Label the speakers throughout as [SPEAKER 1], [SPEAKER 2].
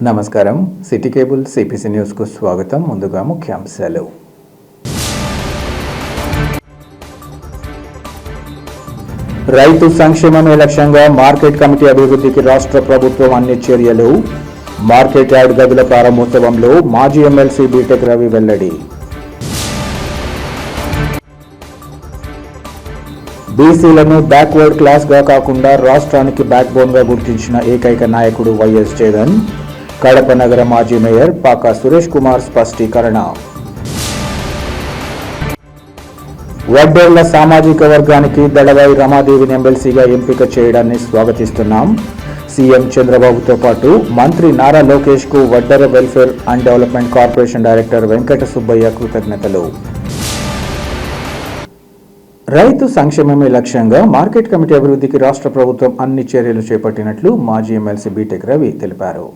[SPEAKER 1] నమస్కారం. City cable CPC న్యూస్కు స్వాగతం. ముందుగా ముఖ్యాంశాలు. రైతు సంక్షేమమే లక్ష్యంగా మార్కెట్ కమిటీ అభివృద్ధికి రాష్ట్ర ప్రభుత్వం అన్ని చర్యలు. మార్కెట్ యార్డ్ గదుల ప్రారంభోత్సవంలో మాజీ ఎమ్మెల్సీ బీటెక్ రవి వెల్లడి. బీసీలను బ్యాక్వర్డ్ క్లాస్గా కాకుండా రాష్ట్రానికి బ్యాక్బోన్గా గుర్తించిన ఏకైక నాయకుడు వైఎస్ జగన్. కడప నగర మాజీ మేయర్ పాకా సురేష్ కుమార్ స్పష్టీకరణ. వడ్డేర్ల సామాజిక వర్గానికి దళవాయి రమాదేవిని ఎమ్మెల్సీగా ఎంపిక చేయడాన్ని స్వాగతిస్తున్నాం. సీఎం చంద్రబాబుతో పాటు మంత్రి నారా లోకేష్ కు Vaddera welfare and development corporation director Venkata Subbaiah కృతజ్ఞతలు. రైతు సంక్షేమమే లక్ష్యంగా మార్కెట్ కమిటీ అభివృద్ధికి రాష్ట్ర ప్రభుత్వం అన్ని చర్యలు చేపట్టినట్లు మాజీ ఎమ్మెల్సీ బీటెక్ రవి తెలిపారు.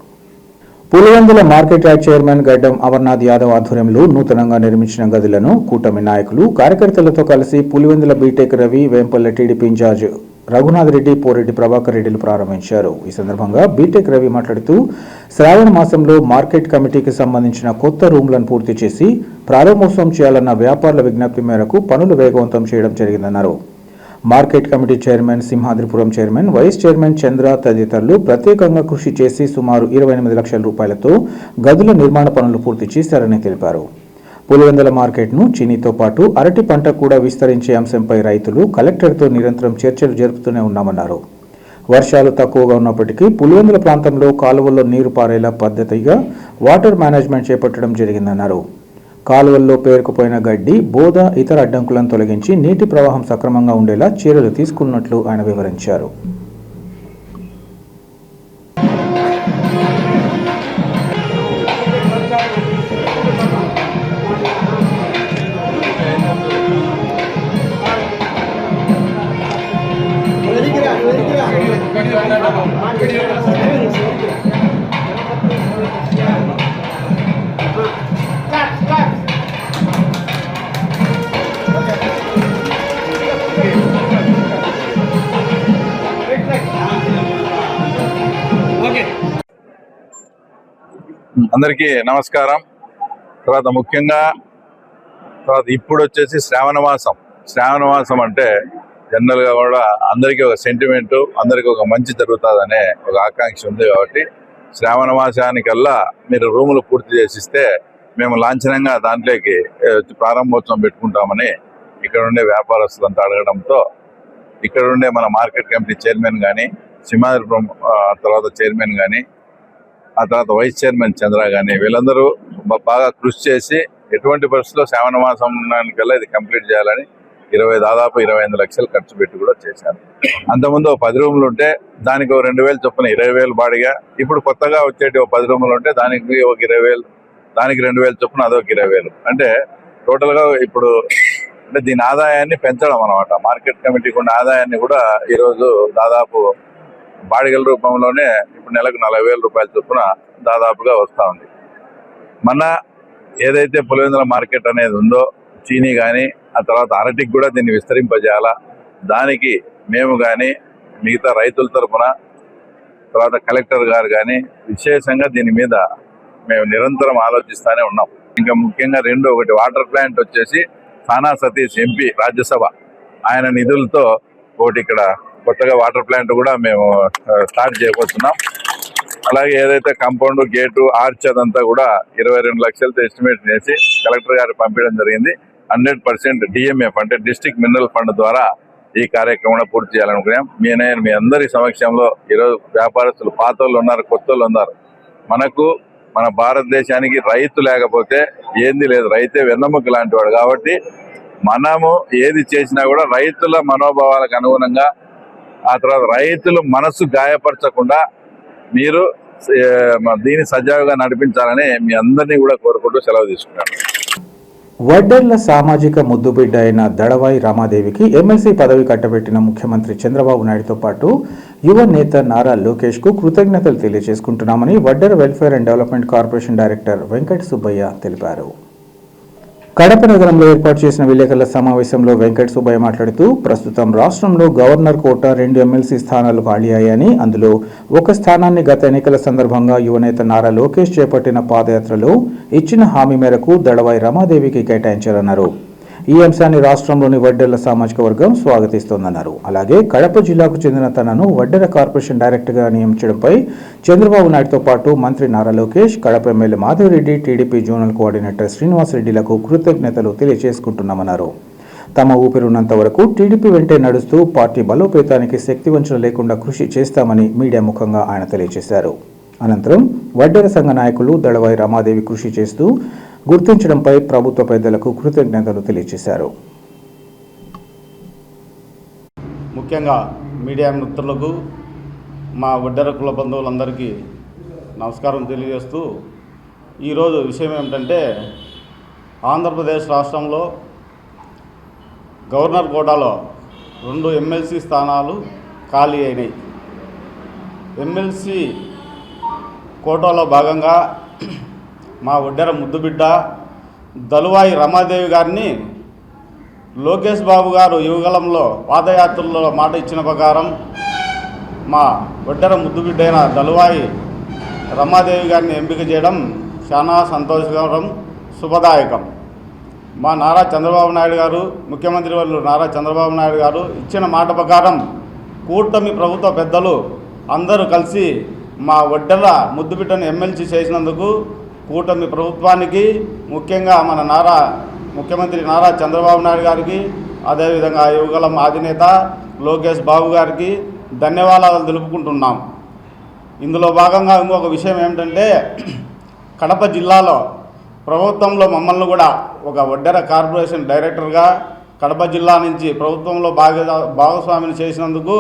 [SPEAKER 1] పులివెందుల మార్కెట్ యార్డ్ చైర్మన్ గడ్డం అమర్నాథ్ యాదవ్ ఆధ్వర్యంలో నూతనంగా నిర్మించిన గదులను కూటమి నాయకులు కార్యకర్తలతో కలిసి Pulivendula BTech Ravi, Vempalle TDP incharge Raghunath Reddy, Poreddy Prabhakar రెడ్డిలు ప్రారంభించారు. ఈ సందర్భంగా బీటెక్ రవి మాట్లాడుతూ శ్రావణ మాసంలో మార్కెట్ కమిటీకి సంబంధించిన కొత్త రూమ్లను పూర్తి చేసి ప్రారంభోత్సవం చేయాలన్న వ్యాపారుల విజ్ఞప్తి మేరకు పనులు వేగవంతం చేయడం జరిగిందన్నారు. Market committee chairman, Simhadripuram chairman, vice chairman Chandra తదితరులు ప్రత్యేకంగా కృషి చేసి సుమారు 28 లక్షల రూపాయలతో గదుల నిర్మాణ పనులు పూర్తి చేశారని తెలిపారు. పులివెందుల మార్కెట్ను చీనీతో పాటు అరటి పంట కూడా విస్తరించే అంశంపై రైతులు కలెక్టర్తో నిరంతరం చర్చలు జరుపుతూనే ఉన్నామన్నారు. వర్షాలు తక్కువగా ఉన్నప్పటికీ పులివెందుల ప్రాంతంలో కాలువల్లో నీరు పారేలా పద్ధతిగా వాటర్ మేనేజ్మెంట్ చేపట్టడం జరిగిందన్నారు. కాలువల్లో పేరుకుపోయిన గడ్డి, బోద, ఇతర అడ్డంకులను తొలగించి నీటి ప్రవాహం సక్రమంగా ఉండేలా చర్యలు తీసుకున్నట్లు ఆయన వివరించారు.
[SPEAKER 2] అందరికీ నమస్కారం. తర్వాత ముఖ్యంగా ఇప్పుడు వచ్చేసి శ్రావణ మాసం అంటే జనరల్గా కూడా అందరికీ ఒక సెంటిమెంటు, అందరికీ ఒక మంచి జరుగుతుందనే ఒక ఆకాంక్ష ఉంది. కాబట్టి శ్రావణ మాసానికల్లా మీరు రూములు పూర్తి చేసిస్తే మేము లాంఛనంగా దాంట్లోకి ప్రారంభోత్సవం పెట్టుకుంటామని ఇక్కడ ఉండే వ్యాపారస్తులంతా అడగడంతో ఇక్కడ ఉండే మన మార్కెట్ కమిటీ చైర్మన్ కానీ, సింహాద్రిపురం తర్వాత చైర్మన్ కానీ, ఆ తర్వాత వైస్ చైర్మన్ చంద్ర కానీ వీళ్ళందరూ బాగా కృషి చేసి ఎటువంటి పరిస్థితుల్లో శ్రావణ మాసానికల్లా ఇది కంప్లీట్ చేయాలని దాదాపు 25 లక్షలు ఖర్చు పెట్టి కూడా చేశారు. అంతకుముందు 10 రూములు ఉంటే దానికి 2,000 చొప్పున 20,000 బాడిగా, ఇప్పుడు కొత్తగా వచ్చేటి 10 రూములు ఉంటే దానికి ఒక 20,000, దానికి 2,000 చొప్పున అదొక 20,000. అంటే టోటల్గా ఇప్పుడు అంటే దీని ఆదాయాన్ని పెంచడం అనమాట. మార్కెట్ కమిటీకి ఉన్న ఆదాయాన్ని కూడా ఈరోజు దాదాపు బాడిగల రూపంలోనే ఇప్పుడు నెలకు 40,000 రూపాయల చొప్పున దాదాపుగా వస్తూ ఉంది. మన ఏదైతే పులివెందుల మార్కెట్ అనేది ఉందో చీనీ కానీ, ఆ తర్వాత అరటికి కూడా దీన్ని విస్తరింపజేయాలా, దానికి మేము కానీ మిగతా రైతుల తరఫున తర్వాత కలెక్టర్ గారు కానీ విశేషంగా దీని మీద మేము నిరంతరం ఆలోచిస్తూనే ఉన్నాం. ఇంకా ముఖ్యంగా ఒకటి వాటర్ ప్లాంట్ వచ్చేసి సానా సతీష్ ఎంపీ రాజ్యసభ ఆయన నిధులతో ఒకటి ఇక్కడ కొత్తగా వాటర్ ప్లాంట్ కూడా మేము స్టార్ట్ చేయబోతున్నాం. అలాగే ఏదైతే కాంపౌండ్, గేటు, ఆర్చ్ అదంతా కూడా 22 లక్షలతో ఎస్టిమేట్ చేసి కలెక్టర్ గారికి పంపించడం జరిగింది. 100% డిఎంఎఫ్ అంటే డిస్ట్రిక్ట్ మినరల్ ఫండ్ ద్వారా ఈ కార్యక్రమం పూర్తి చేయాలనుకున్నాం. మీ అందరి సమక్షంలో ఈరోజు వ్యాపారస్తులు పాత వాళ్ళు ఉన్నారు, కొత్త వాళ్ళు ఉన్నారు. మన భారతదేశానికి రైతు లేకపోతే ఏంది లేదు. రైతే వెన్నెముక లాంటి వాడు. కాబట్టి మనము ఏది చేసినా కూడా రైతుల మనోభావాలకు అనుగుణంగా, ఆ తర్వాత రైతులు మనసు గాయపరచకుండా మీరు దీన్ని సజావుగా నడిపించాలని మీ అందరినీ కూడా కోరుకుంటూ సెలవు తీసుకున్నాను.
[SPEAKER 1] వడ్డెర్ల సామాజిక ముద్దుబిడ్డ అయిన దళవాయి రమాదేవికి ఎమ్మెల్సీ పదవి కట్టబెట్టిన ముఖ్యమంత్రి చంద్రబాబు నాయుడుతో పాటు యువ నేత నారా లోకేష్ కు కృతజ్ఞతలు తెలియజేసుకుంటున్నామని Vaddera welfare and development corporation director Venkata Subbaiah తెలిపారు. కడప నగరంలో ఏర్పాటు చేసిన విలేకరుల సమావేశంలో వెంకట సుబ్బయ్య మాట్లాడుతూ ప్రస్తుతం రాష్ట్రంలో గవర్నర్ కోట 2 ఎమ్మెల్సీ స్థానాలు ఖాళీ అయ్యాయని, అందులో ఒక స్థానాన్ని గత ఎన్నికల సందర్భంగా యువనేత నారా లోకేష్ చేపట్టిన పాదయాత్రలో ఇచ్చిన హామీ మేరకు దళవాయి రమాదేవికి కేటాయించారన్నారు. ఈ అంశాన్ని రాష్ట్రంలోని వడ్డెర్ల సామాజిక వర్గం స్వాగతిస్తోందన్నారు. అలాగే కడప జిల్లాకు చెందిన తనను వడ్డెర కార్పొరేషన్ డైరెక్టర్గా నియమించడంపై చంద్రబాబు నాయుడుతో పాటు మంత్రి Nara Lokesh, Kadapa MLA Madhava Reddy, TDP zonal coordinator శ్రీనివాసరెడ్డిలకు కృతజ్ఞతలు తెలియజేసుకుంటున్నామన్నారు. తమ ఊపిరున్నంత వరకు టీడీపీ వెంటే నడుస్తూ పార్టీ బలోపేతానికి శక్తివంచన లేకుండా కృషి చేస్తామని మీడియా ముఖంగా ఆయన తెలియజేశారు. అనంతరం వడ్డెర సంఘ నాయకులు దళవాయి రమాదేవి కృషి చేస్తూ గుర్తించడంపై ప్రభుత్వ పెద్దలకు కృతజ్ఞతలు తెలియజేశారు.
[SPEAKER 3] ముఖ్యంగా మీడియా మిత్రులకు, మా వడ్డెర కుల బంధువులందరికీ నమస్కారం తెలియజేస్తూ, ఈరోజు విషయం ఏమిటంటే ఆంధ్రప్రదేశ్ రాష్ట్రంలో గవర్నర్ కోటాలో 2 ఎమ్మెల్సీ స్థానాలు ఖాళీ అయినాయి. ఎమ్మెల్సీ కోటాలో భాగంగా మా వడ్డెర ముద్దుబిడ్డ దళవాయి రమాదేవి గారిని లోకేష్ బాబు గారు యువగలంలో పాదయాత్రలో మాట ఇచ్చిన ప్రకారం మా వడ్డెర ముద్దుబిడ్డ అయిన దళవాయి రమాదేవి గారిని ఎంపిక చేయడం చాలా సంతోషకరం, శుభదాయకం. మా నారా చంద్రబాబు నాయుడు గారు, ముఖ్యమంత్రి వాళ్ళు నారా చంద్రబాబు నాయుడు గారు ఇచ్చిన మాట ప్రకారం కూటమి ప్రభుత్వ పెద్దలు అందరూ కలిసి మా వడ్డెర ముద్దుబిడ్డను ఎమ్మెల్సీ చేసినందుకు కూటమి ప్రభుత్వానికి, ముఖ్యంగా మన ముఖ్యమంత్రి నారా చంద్రబాబు నాయుడు గారికి, అదేవిధంగా యువగలం అధినేత లోకేష్ బాబు గారికి ధన్యవాదాలు తెలుపుకుంటున్నాం. ఇందులో భాగంగా ఇంకొక విషయం ఏమిటంటే కడప జిల్లాలో ప్రభుత్వంలో మమ్మల్ని కూడా ఒక వడ్డెర కార్పొరేషన్ డైరెక్టర్గా కడప జిల్లా నుంచి ప్రభుత్వంలో భాగస్వామిని చేసినందుకు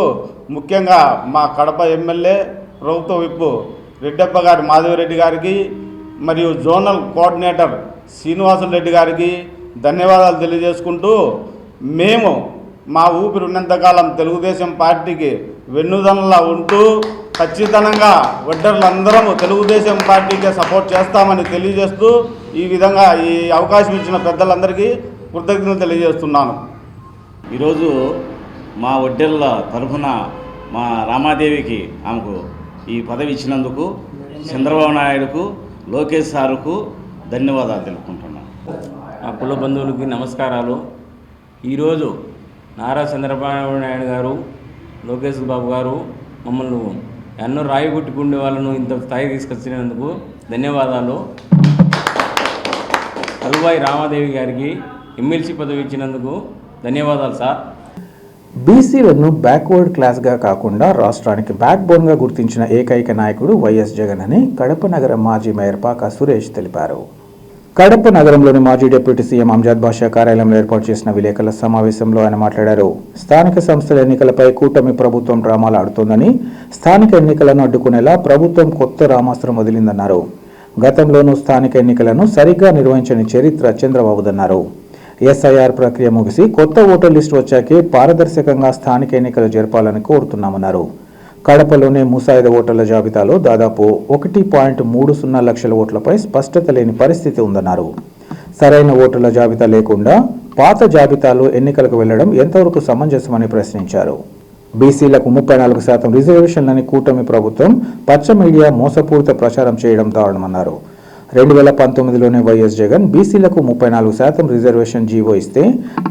[SPEAKER 3] ముఖ్యంగా మా కడప ఎమ్మెల్యే ప్రభుత్వ విప్పు రెడ్డప్ప గారి మాధవరెడ్డి గారికి మరియు జోనల్ కోఆర్డినేటర్ శ్రీనివాసరెడ్డి గారికి ధన్యవాదాలు తెలియజేసుకుంటూ, మేము మా ఊపిరి ఉన్నంతకాలం తెలుగుదేశం పార్టీకి వెన్నుదనలా ఉంటూ ఖచ్చితంగా వడ్డర్లందరము తెలుగుదేశం పార్టీకే సపోర్ట్ చేస్తామని తెలియజేస్తూ, ఈ విధంగా ఈ అవకాశం ఇచ్చిన పెద్దలందరికీ కృతజ్ఞతలు తెలియజేస్తున్నాను.
[SPEAKER 4] ఈరోజు మా వడ్డెర్ల తరఫున మా రామాదేవికి ఆమెకు ఈ పదవి ఇచ్చినందుకు చంద్రబాబు నాయుడుకు, లోకేష్ సారుకు ధన్యవాదాలు తెలుపుకుంటున్నాను.
[SPEAKER 5] మా కుల బంధువులకి నమస్కారాలు. ఈరోజు నారా చంద్రబాబు నాయుడు గారు, లోకేష్ బాబు గారు మమ్మల్ని ఎన్నో రాయిగొట్టుకుండే వాళ్ళను ఇంత స్థాయి తీసుకొచ్చినందుకు ధన్యవాదాలు. దళవాయి రామాదేవి గారికి ఎమ్మెల్సీ పదవి ఇచ్చినందుకు ధన్యవాదాలు సార్.
[SPEAKER 1] బీసీలను బ్యాక్వర్డ్ క్లాస్గా కాకుండా రాష్ట్రానికి బ్యాక్ బోన్గా గుర్తించిన ఏకైక నాయకుడు వైఎస్ జగన్ అని కడప నగర మాజీ మేయర్ పాకా సురేష్ తెలిపారు. కడప నగరంలోని మాజీ డిప్యూటీ సీఎం అంజాద్ బాషా కార్యాలయంలో ఏర్పాటు చేసిన విలేకరుల సమావేశంలో ఆయన మాట్లాడారు. స్థానిక సంస్థల ఎన్నికలపై కూటమి ప్రభుత్వం డ్రామాలు ఆడుతోందని, స్థానిక ఎన్నికలను అడ్డుకునేలా ప్రభుత్వం కొత్త రామాస్త్రం వదిలిందన్నారు. గతంలోనూ స్థానిక ఎన్నికలను సరిగ్గా నిర్వహించని చరిత్ర చంద్రబాబుదన్నారు. ఎస్ఐఆర్ ప్రక్రియ ముగిసి కొత్త ఓటర్ లిస్టు వచ్చాకే పారదర్శకంగా స్థానిక ఎన్నికలు జరపాలని కోరుతున్నామన్నారు. కడపలోనే ముసాయిదా ఓటర్ల జాబితాలో దాదాపు 1.30 లక్షల ఓట్లపై స్పష్టత లేని పరిస్థితి ఉందన్నారు. సరైన ఓటర్ల జాబితా లేకుండా పాత జాబితాలో ఎన్నికలకు వెళ్లడం ఎంతవరకు సమంజసమని ప్రశ్నించారు. బీసీలకు 34% రిజర్వేషన్లని కూటమి ప్రభుత్వం పచ్చ మీడియా మోసపూరిత ప్రచారం చేయడం దారుణమన్నారు. 2019లోనే వైఎస్ జగన్ బీసీలకు 34% రిజర్వేషన్ జీవో ఇస్తే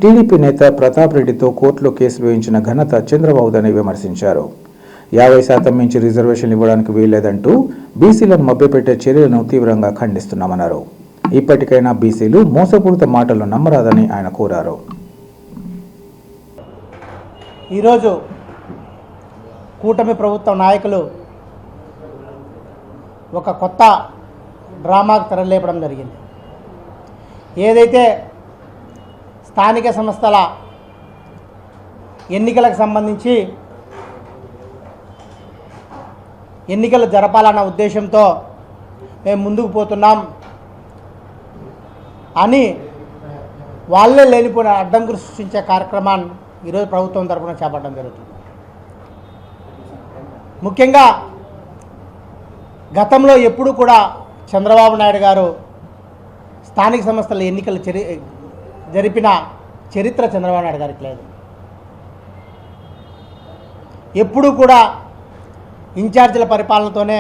[SPEAKER 1] టీడీపీ నేత ప్రతాప్ రెడ్డితో కోర్టులో కేసులు వేయించిన ఘనత చంద్రబాబుదని విమర్శించారు. 50% మించి రిజర్వేషన్లు ఇవ్వడానికి వీల్లేదంటూ బీసీలను మభ్యపెట్టే చర్యలను తీవ్రంగా ఖండిస్తున్నామన్నారు. ఇప్పటికైనా బీసీలు మోసపూరిత మాటలు నమ్మరాదని ఆయన కోరారు.
[SPEAKER 6] ఈరోజు కూటమి ప్రభుత్వ నాయకులు ఒక కొత్త డ్రామాకు తెరలేపడం జరిగింది. ఏదైతే స్థానిక సంస్థల ఎన్నికలకు సంబంధించి ఎన్నికలు జరపాలన్న ఉద్దేశంతో మేము ముందుకు పోతున్నాం అని వాళ్ళే లేనిపోయిన అడ్డంకులు సృష్టించే కార్యక్రమాన్ని ఈరోజు ప్రభుత్వం తరఫున చేపట్టడం జరుగుతుంది. ముఖ్యంగా గతంలో ఎప్పుడు కూడా చంద్రబాబు నాయుడు గారు స్థానిక సంస్థల ఎన్నికలు జరిపిన చరిత్ర చంద్రబాబు నాయుడు గారికి లేదు. ఎప్పుడూ కూడా ఇన్ఛార్జీల పరిపాలనతోనే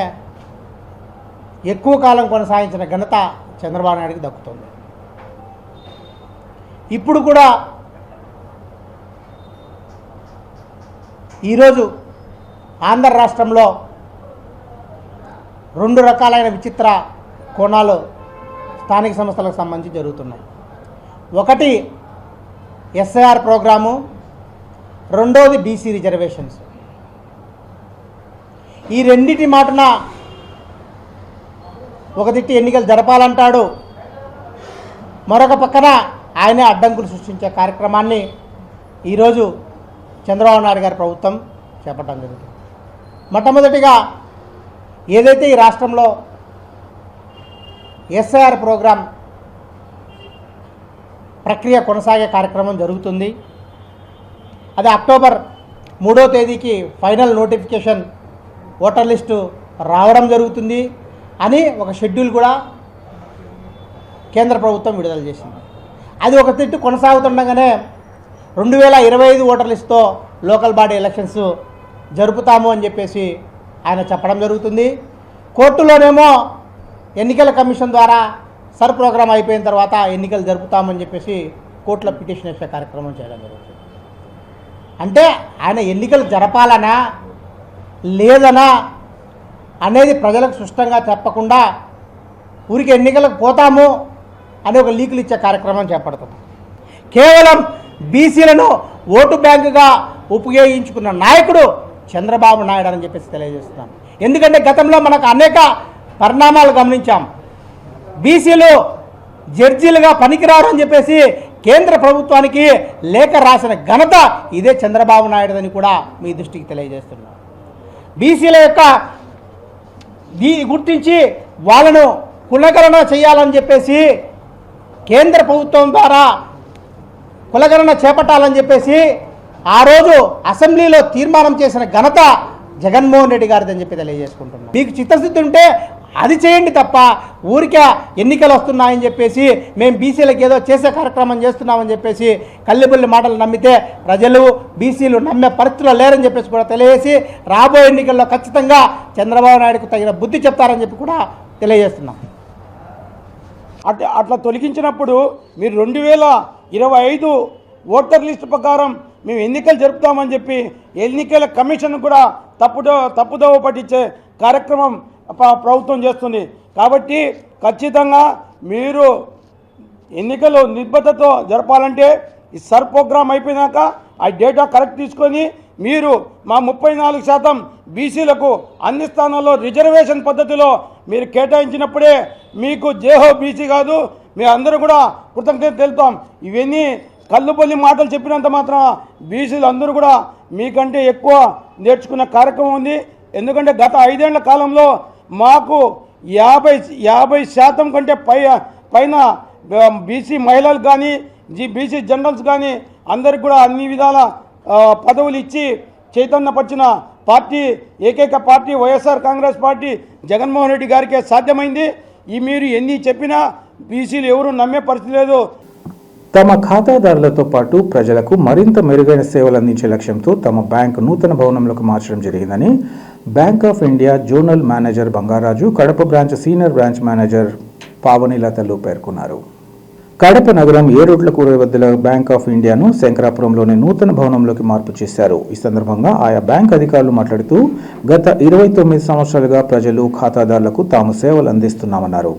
[SPEAKER 6] ఎక్కువ కాలం కొనసాగించిన ఘనత చంద్రబాబు నాయుడికి దక్కుతుంది. ఇప్పుడు కూడా ఈరోజు ఆంధ్ర రాష్ట్రంలో 2 రకాలైన విచిత్ర కోణాలు స్థానిక సంస్థలకు సంబంధించి జరుగుతున్నాయి. ఒకటి ఎస్ఐఆర్ ప్రోగ్రాము, రెండోది బీసీ రిజర్వేషన్స్. ఈ రెండింటి మాటన ఒక దిట్టి ఎన్నికలు జరపాలంటాడు, మరొక పక్కన ఆయనే అడ్డంకులు సృష్టించే కార్యక్రమాన్ని ఈరోజు చంద్రబాబు నాయుడు గారి ప్రభుత్వం చేపట్టడం జరుగుతుంది. మొట్టమొదటిగా ఏదైతే ఈ రాష్ట్రంలో ఎస్ఐఆర్ ప్రోగ్రాం ప్రక్రియ కొనసాగే కార్యక్రమం జరుగుతుంది. అది అక్టోబర్ 3వ తేదీకి ఫైనల్ నోటిఫికేషన్ ఓటర్ లిస్టు రావడం జరుగుతుంది అని ఒక షెడ్యూల్ కూడా కేంద్ర ప్రభుత్వం విడుదల చేసింది. అది ఒక తిట్టు కొనసాగుతుండగానే 2025 ఓటర్ లిస్టుతో లోకల్ బాడీ ఎలక్షన్స్ జరుపుతాము అని చెప్పేసి ఆయన చెప్పడం జరుగుతుంది. కోర్టులోనేమో ఎన్నికల కమిషన్ ద్వారా సర్ ప్రోగ్రాం అయిపోయిన తర్వాత ఎన్నికలు జరుపుతామని చెప్పేసి కోర్టులో పిటిషన్ వేసే కార్యక్రమం చేయడం జరుగుతుంది. అంటే ఆయన ఎన్నికలు జరపాలనా లేదనా అనేది ప్రజలకు స్పష్టంగా చెప్పకుండా ఊరికి ఎన్నికలకు పోతాము అని ఒక లీకులు ఇచ్చే కార్యక్రమం చేపడుతుంది. కేవలం బీసీలను ఓటు బ్యాంకుగా ఉపయోగించుకున్న నాయకుడు చంద్రబాబు నాయుడు అని చెప్పేసి తెలియజేస్తున్నాం. ఎందుకంటే గతంలో మనకు అనేక పరిణామాలు గమనించాం. బీసీలు జడ్జీలుగా పనికిరారు అని చెప్పేసి కేంద్ర ప్రభుత్వానికి లేఖ రాసిన ఘనత ఇదే చంద్రబాబు నాయుడు అని కూడా మీ దృష్టికి తెలియజేస్తున్నాం. బీసీల యొక్క గుర్తించి వాళ్ళను కులగణన చేయాలని చెప్పేసి కేంద్ర ప్రభుత్వం ద్వారా కులగణన చేపట్టాలని చెప్పేసి ఆ రోజు అసెంబ్లీలో తీర్మానం చేసిన ఘనత జగన్మోహన్ రెడ్డి గారిదని చెప్పి తెలియజేసుకుంటున్నాం. మీకు చిత్తశుద్ధి ఉంటే అది చేయండి తప్ప ఊరికే ఎన్నికలు వస్తున్నాయని చెప్పేసి మేము బీసీలకు ఏదో చేసే కార్యక్రమం చేస్తున్నామని చెప్పేసి కల్లిబుల్లి మాటలు నమ్మితే ప్రజలు బీసీలు నమ్మే పరిస్థితుల్లో లేరని చెప్పేసి కూడా తెలియజేసి రాబోయే ఎన్నికల్లో ఖచ్చితంగా చంద్రబాబు నాయుడుకు తగిన బుద్ధి చెప్తారని చెప్పి కూడా తెలియజేస్తున్నాం.
[SPEAKER 7] అట్లా తొలగించినప్పుడు మీరు 2025 ఓటర్ లిస్టు ప్రకారం మేము ఎన్నికలు జరుపుతామని చెప్పి ఎన్నికల కమిషన్ కూడా తప్పుదోవ పట్టించే కార్యక్రమం ప్రభుత్వం చేస్తుంది. కాబట్టి ఖచ్చితంగా మీరు ఎన్నికలు నిబద్ధతతో జరపాలంటే ఈ సర్ ప్రోగ్రాం అయిపోయినాక ఆ డేటా కరెక్ట్ తీసుకొని మీరు మా 34% బీసీలకు అన్ని స్థానాల్లో రిజర్వేషన్ పద్ధతిలో మీరు కేటాయించినప్పుడే మీకు జేహో బీసీ కాదు, మీ అందరూ కూడా కృతజ్ఞత తెలుపుతాం. ఇవన్నీ కల్లుబొల్లి మాటలు చెప్పినంత మాత్రం బీసీలు అందరూ కూడా మీకంటే ఎక్కువ నేర్చుకున్న కార్యక్రమం ఉంది. ఎందుకంటే గత 5 ఏళ్ల కాలంలో మాకు 50% కంటే పైన బీసీ మహిళలు కానీ బీసీ జనరల్స్ కానీ అందరికి కూడా అన్ని విధాల పదవులు ఇచ్చి చైతన్యపరిచిన పార్టీ ఏకైక పార్టీ వైఎస్ఆర్ కాంగ్రెస్ పార్టీ జగన్మోహన్ రెడ్డి గారికే సాధ్యమైంది. మీరు ఎన్ని చెప్పినా బీసీలు ఎవరు నమ్మే పరిస్థితి లేదు.
[SPEAKER 1] తమ ఖాతాదారులతో పాటు ప్రజలకు మరింత మెరుగైన సేవలు అందించే లక్ష్యంతో తమ బ్యాంకు నూతన భవనంలోకి మార్చడం జరిగిందని bank of India zonal manager Bangaraju, Kadapa branch senior branch manager పావనిలతలు పేర్కొన్నారు. కడప నగరం ఏరోడ్ల కూర వద్ద బ్యాంక్ ఆఫ్ ఇండియాను శంకరాపురంలోని నూతన భవనంలోకి మార్పు చేశారు. ఈ సందర్భంగా ఆయా బ్యాంక్ అధికారులు మాట్లాడుతూ గత 29 సంవత్సరాలుగా ప్రజలు ఖాతాదారులకు తాము సేవలు అందిస్తున్నామన్నారు.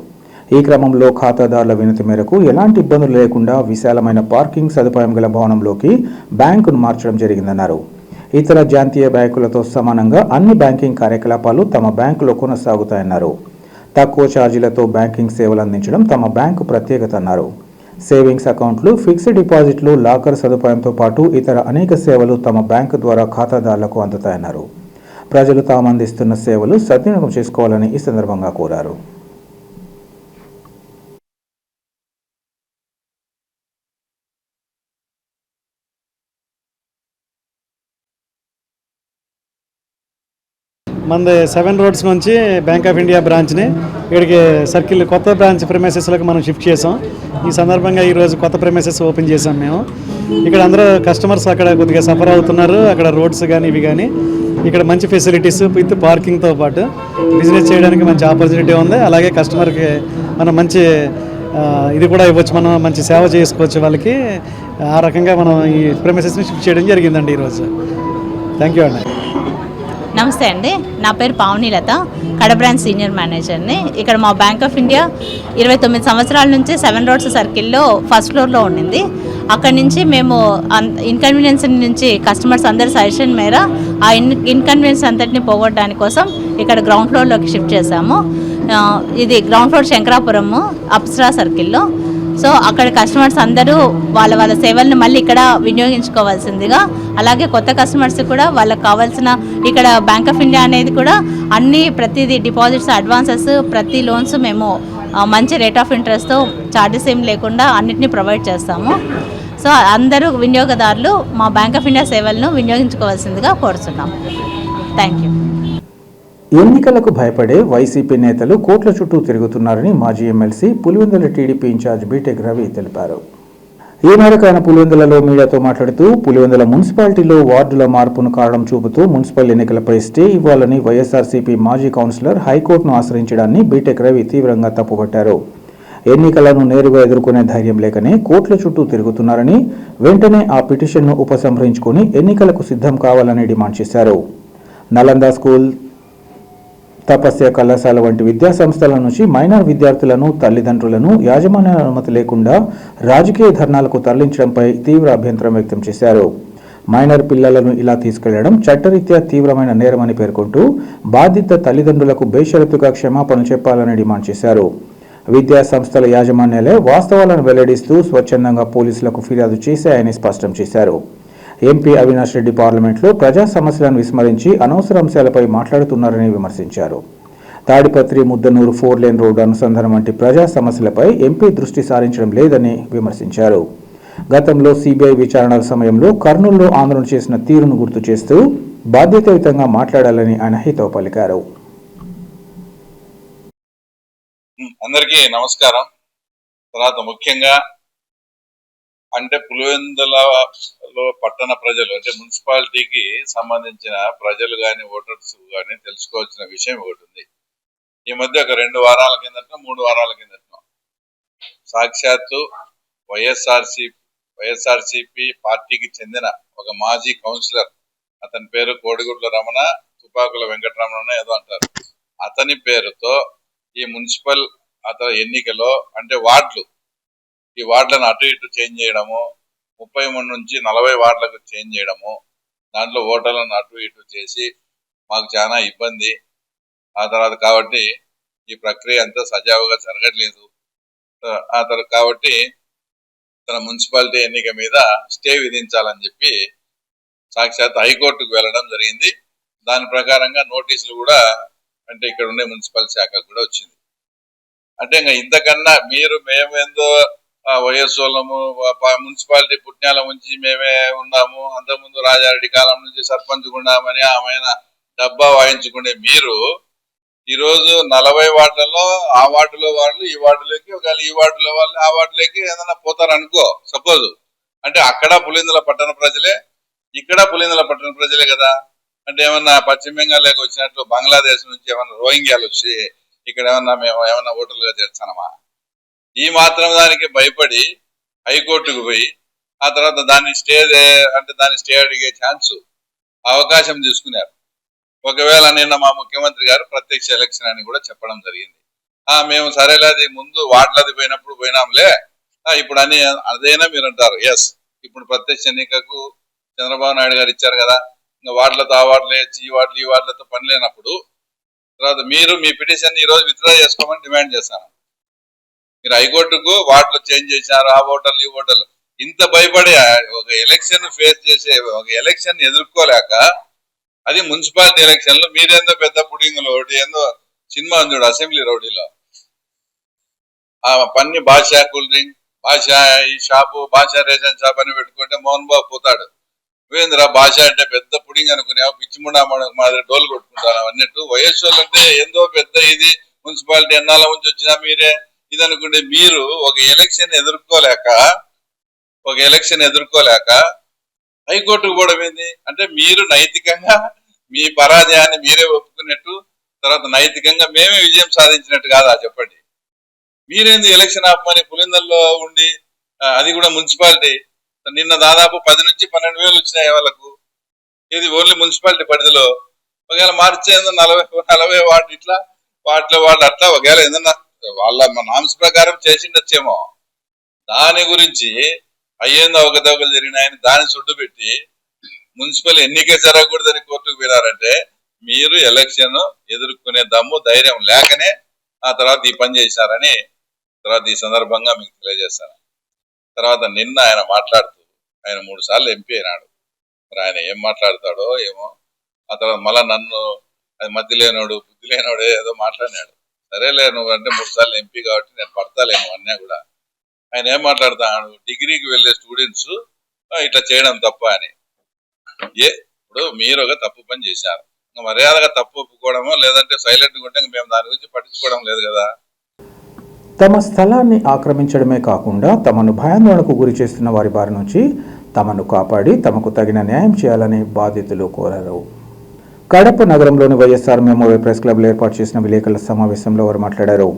[SPEAKER 1] ఈ క్రమంలో ఖాతాదారుల వినతి మేరకు ఎలాంటి ఇబ్బందులు లేకుండా విశాలమైన పార్కింగ్ సదుపాయం గల భవనంలోకి బ్యాంకును మార్చడం జరిగిందన్నారు. ఇతర జాతీయ బ్యాంకులతో సమానంగా అన్ని బ్యాంకింగ్ కార్యకలాపాలు తమ బ్యాంకులో కొనసాగుతాయన్నారు. తక్కువ ఛార్జీలతో బ్యాంకింగ్ సేవలు అందించడం తమ బ్యాంకు ప్రత్యేకత అన్నారు. సేవింగ్స్ అకౌంట్లు, ఫిక్స్డ్ డిపాజిట్లు, లాకర్ సదుపాయంతో పాటు ఇతర అనేక సేవలు తమ బ్యాంకు ద్వారా ఖాతాదారులకు అందుతాయన్నారు. ప్రజలు తాము అందిస్తున్న సేవలు సద్వినియోగం చేసుకోవాలని ఈ సందర్భంగా కోరారు.
[SPEAKER 8] మనది 7 రోడ్స్ నుంచి బ్యాంక్ ఆఫ్ ఇండియా బ్రాంచ్ని ఇక్కడికి సర్కిల్ కొత్త బ్రాంచ్ ప్రెమైసెస్లోకి మనం షిఫ్ట్ చేసాం. ఈ సందర్భంగా ఈరోజు కొత్త ప్రెమైసెస్ ఓపెన్ చేసాం మేము. ఇక్కడ అందరూ కస్టమర్స్ అక్కడ కొద్దిగా సఫర్ అవుతున్నారు. అక్కడ రోడ్స్ కానీ ఇవి కానీ ఇక్కడ మంచి ఫెసిలిటీస్ విత్ పార్కింగ్తో పాటు బిజినెస్ చేయడానికి మంచి ఆపర్చునిటీ ఉంది. అలాగే కస్టమర్కి మనం మంచి ఇది కూడా ఇవ్వచ్చు, మనం మంచి సేవ చేసుకోవచ్చు వాళ్ళకి. ఆ రకంగా మనం ఈ ప్రెమైసెస్ని షిఫ్ట్ చేయడం జరిగిందండి ఈరోజు. థ్యాంక్ యూ అండి.
[SPEAKER 9] నమస్తే అండి, నా పేరు పావనీలత, కడ బ్రాంచ్ సీనియర్ మేనేజర్ని. ఇక్కడ మా బ్యాంక్ ఆఫ్ ఇండియా 29 సంవత్సరాల నుంచి 7 రోడ్స్ సర్కిల్లో ఫస్ట్ ఫ్లోర్లో ఉండింది. అక్కడి నుంచి మేము ఇన్కన్వీనియన్స్ నుంచి కస్టమర్స్ అందరి సజెషన్ మేర ఆ ఇన్కన్వీనియన్స్ అంతటిని పోగొట్టడానికి కోసం ఇక్కడ గ్రౌండ్ ఫ్లోర్లోకి షిఫ్ట్ చేశాము. ఇది గ్రౌండ్ ఫ్లోర్ శంకరాపురము అప్సరా సర్కిల్లో. సో అక్కడ కస్టమర్స్ అందరూ వాళ్ళ సేవలను మళ్ళీ ఇక్కడ వినియోగించుకోవాల్సిందిగా, అలాగే కొత్త కస్టమర్స్ కూడా వాళ్ళకి కావాల్సిన ఇక్కడ బ్యాంక్ ఆఫ్ ఇండియా అనేది కూడా ప్రతిదీ డిపాజిట్స్, అడ్వాన్సెస్, ప్రతి లోన్స్ మేము మంచి రేట్ ఆఫ్ ఇంట్రెస్ట్తో ఛార్జెస్ ఏం లేకుండా అన్నిటినీ ప్రొవైడ్ చేస్తాము. సో అందరూ వినియోగదారులు మా బ్యాంక్ ఆఫ్ ఇండియా సేవలను వినియోగించుకోవాల్సిందిగా కోరుతున్నాం. Thank you.
[SPEAKER 1] ఎన్నికలకు భయపడే వైసీపీ నేతలు కోట్ల చుట్టూ తిరుగుతున్నారని మాజీ MLC Pulivendula TDP incharge BTech Ravi తెలిపారు. ఈ మేరకు ఆయన పులివెందులలో మీడియాతో మాట్లాడుతూ పులివెందుల మున్సిపాలిటీలో వార్డుల మార్పును కారణం చూపుతూ మున్సిపల్ ఎన్నికలపై స్టే ఇవ్వాలని వైఎస్ఆర్సీపీ మాజీ కౌన్సిలర్ హైకోర్టును ఆశ్రయించడాన్ని బీటెక్ రవి తీవ్రంగా తప్పుపట్టారు. ఎన్నికలను నేరుగా ఎదుర్కొనే ధైర్యం లేకనే కోట్ల చుట్టూ తిరుగుతున్నారని, వెంటనే ఆ పిటిషన్ను ఉపసంహరించుకుని ఎన్నికలకు సిద్ధం కావాలని డిమాండ్ చేశారు. నలంద స్కూల్, తపస్య కళాశాల వంటి విద్యాసంస్థల నుంచి మైనర్ విద్యార్థులను, తల్లిదండ్రులను యాజమాన్య అనుమతి లేకుండా రాజకీయ ధర్నాలకు తరలించడంపై తీవ్ర అభ్యంతరం వ్యక్తం చేశారు. మైనర్ పిల్లలను ఇలా తీసుకెళ్లడం చట్టరీత్యా తీవ్రమైన నేరమని పేర్కొంటూ బాధిత తల్లిదండ్రులకు బేషరతుగా క్షమాపణ చెప్పాలని డిమాండ్ చేశారు. విద్యాసంస్థల యాజమాన్యాలే వాస్తవాలను వెల్లడిస్తూ స్వచ్ఛందంగా పోలీసులకు ఫిర్యాదు చేశాయని స్పష్టం చేశారు. ఎంపీ అవినాష్ రెడ్డి పార్లమెంట్లో ప్రజా సమస్యలను విస్మరించి అనవసర అంశాలపై మాట్లాడుతున్నారని విమర్శించారు. తాడిపత్రి ముద్దనూరు 4 లేన్ రోడ్డు అనుసంధానం వంటి ప్రజా సమస్యలపై ఎంపీ దృష్టి సారించడం లేదని విమర్శించారు. గతంలో సిబిఐ విచారణల సమయంలో కర్నూలులో ఆందోళన చేసిన తీరును గుర్తు చేస్తూ బాధ్యతాయుతంగా మాట్లాడాలని ఆయన హితవు పలికారు.
[SPEAKER 2] అందరికీ నమస్కారం. తర్వాత ముఖ్యంగా అంటే పులివెందులలో పట్టణ ప్రజలు అంటే మున్సిపాలిటీకి సంబంధించిన ప్రజలు కానీ ఓటర్స్ కానీ తెలుసుకోవాల్సిన విషయం ఒకటి ఉంది. ఈ మధ్య ఒక 2 వారాల కిందట 3 వారాల కిందట సాక్షాత్తు వైఎస్ఆర్సీపీ పార్టీకి చెందిన ఒక మాజీ కౌన్సిలర్, అతని పేరు కోడిగుడ్ల రమణ, తుపాకుల వెంకటరమణ ఏదో అంటారు, అతని పేరుతో ఈ మున్సిపల్ ఎన్నికలో అంటే ఈ వార్డులను అటు ఇటు చేంజ్ చేయడము, 33 నుంచి 40 వార్డులకు చేంజ్ చేయడము, దాంట్లో ఓటర్లను అటు ఇటు చేసి మాకు చాలా ఇబ్బంది. ఆ తర్వాత కాబట్టి ఈ ప్రక్రియ అంతా సజావుగా జరగట్లేదు. ఆ తర్వాత కాబట్టి తన మున్సిపాలిటీ ఎన్నిక మీద స్టే విధించాలని చెప్పి సాక్షాత్ హైకోర్టుకు వెళ్ళడం జరిగింది. దాని ప్రకారంగా నోటీసులు కూడా అంటే ఇక్కడ ఉండే మున్సిపల్ శాఖకు కూడా వచ్చింది. అంటే ఇంకా ఇంతకన్నా మేమేందో వయస్సు వాళ్ళము మున్సిపాలిటీ పుట్టినాల నుంచి మేమే ఉన్నాము, అంతకుముందు రాజారెడ్డి కాలం నుంచి సర్పంచ్ ఉన్నామని ఆమెన డబ్బా వాయించుకునే మీరు ఈరోజు 40 వార్డులలో ఆ వార్డులో వాళ్ళు ఈ వార్డులోకి, ఒకవేళ ఈ వార్డులో వాళ్ళు ఆ వార్డులోకి ఏదైనా పోతారనుకో సపోజ్, అంటే అక్కడ పులివెందుల పట్టణ ప్రజలే, ఇక్కడ పులివెందుల పట్టణ ప్రజలే కదా. అంటే ఏమన్నా పశ్చిమ బెంగాల్లోకి వచ్చినట్లు బంగ్లాదేశ్ నుంచి ఏమన్నా రోహింగ్యాలు వచ్చి ఇక్కడ మేము ఏమన్నా ఓటర్లుగా చేర్చానమా? ఈ మాత్రం దానికి భయపడి హైకోర్టుకు పోయి ఆ తర్వాత దాన్ని స్టే అడిగే అవకాశం తీసుకున్నారు. ఒకవేళ నిన్న మా ముఖ్యమంత్రి గారు ప్రత్యక్ష ఎలక్షన్ అని కూడా చెప్పడం జరిగింది. మేము సరేలేది ముందు వార్డులది పోయినాంలే, ఇప్పుడు అని అదేనా మీరు అంటారు. ఎస్, ఇప్పుడు ప్రత్యక్ష ఎన్నికకు చంద్రబాబు నాయుడు గారు ఇచ్చారు కదా, ఇంకా వార్డులతో ఆ వార్డులు వేసి ఈ వార్డులతో పని లేనప్పుడు తర్వాత మీరు మీ పిటిషన్ ఈ రోజు విత్డ్రా చేసుకోమని డిమాండ్ చేస్తాను. మీరు హైకోర్టుకు వార్డులు చేంజ్ చేశారు, ఆ ఓటర్లు ఈ ఓటర్లు, ఇంత భయపడి ఒక ఎలక్షన్ ఫేస్ చేసే ఒక ఎలక్షన్ ఎదుర్కోలేక, అది మున్సిపాలిటీ ఎలక్షన్ లో మీరేందో పెద్ద పుడింగులు ఒకటి ఏందో సినిమా ఉంది అసెంబ్లీ రౌడీలో, ఆ పన్ని భాషా కూల్ డ్రింక్, భాషా ఈ షాపు, భాషా రేషన్ షాప్ అని పెట్టుకుంటే మోహన్ బాబు పోతాడు. నువ్వేంద్రా భాష అంటే పెద్ద పుడింగ్ అనుకునేవా, పిచ్చిముండా మాదిరి డోలు కొట్టుకుంటాను అన్నట్టు. వయస్సు అంటే ఏందో పెద్ద ఇది మున్సిపాలిటీ ఎన్నాళ్ళ నుంచి వచ్చినా మీరే ఇది అనుకుంటే, మీరు ఒక ఎలక్షన్ ఎదుర్కోలేక హైకోర్టుకు పోవడం ఏంది అంటే, మీరు నైతికంగా మీ పరాజయాన్ని మీరే ఒప్పుకున్నట్టు, తర్వాత నైతికంగా మేమే విజయం సాధించినట్టు కాదా చెప్పండి. మీరేంది ఎలక్షన్ ఆపమని పులిందల్లో ఉండి, అది కూడా మున్సిపాలిటీ నిన్న దాదాపు 10 నుంచి 12,000 వచ్చినాయి వాళ్ళకు. ఇది ఓన్లీ మున్సిపాలిటీ పరిధిలో. ఒకవేళ మార్చేందో 40 వార్డు ఇట్లా వాటిలో వాళ్ళు అట్లా ఒకవేళ ఏదన్నా వాళ్ళ నామ్స్ ప్రకారం చేసిండొచ్చేమో. దాని గురించి అయ్యేందో అవకతవకలు జరిగినాయని దాన్ని సుడ్డు పెట్టి మున్సిపల్ ఎన్నికే జరగకూడదని కోర్టుకు పోయినారంటే, మీరు ఎలక్షన్ ఎదుర్కొనే దమ్ము ధైర్యం లేకనే ఆ తర్వాత ఈ పని చేశారని తర్వాత ఈ సందర్భంగా మీకు తెలియజేస్తాను. తర్వాత నిన్న ఆయన మాట్లాడుతూ, ఆయన 3 సార్లు ఎంపీ అయినాడు, మరి ఆయన ఏం మాట్లాడతాడో ఏమో. ఆ తర్వాత మళ్ళా నన్ను అది మధ్య లేనోడు బుద్ధి లేనోడే ఏదో మాట్లాడినాడు. సరేలే, నువ్వు అంటే 3 సార్లు ఎంపీ కాబట్టి నేను పడతాలేను అన్నా కూడా. ఆయన ఏం మాట్లాడుతున్నాడు, డిగ్రీకి వెళ్ళే స్టూడెంట్స్ ఇట్లా చేయడం తప్ప అని. ఇప్పుడు మీరు ఒక తప్పు పని చేశారు, మర్యాదగా తప్పు ఒప్పుకోవడమో లేదంటే సైలెంట్గా ఉంటే మేము దాని గురించి పట్టించుకోవడం లేదు కదా.
[SPEAKER 1] తమ స్థలాన్ని ఆక్రమించడమే కాకుండా తమను భయాందోళనకు గురి చేస్తున్న వారి బారి నుంచి తమను కాపాడి తమకు తగిన న్యాయం చేయాలని బాధితులు కోరారు. కడప నగరంలోని వైఎస్ఆర్ మెమోరియల్ ప్రెస్ క్లబ్లో ఏర్పాటు చేసిన విలేకరుల సమావేశంలో వారు మాట్లాడారు.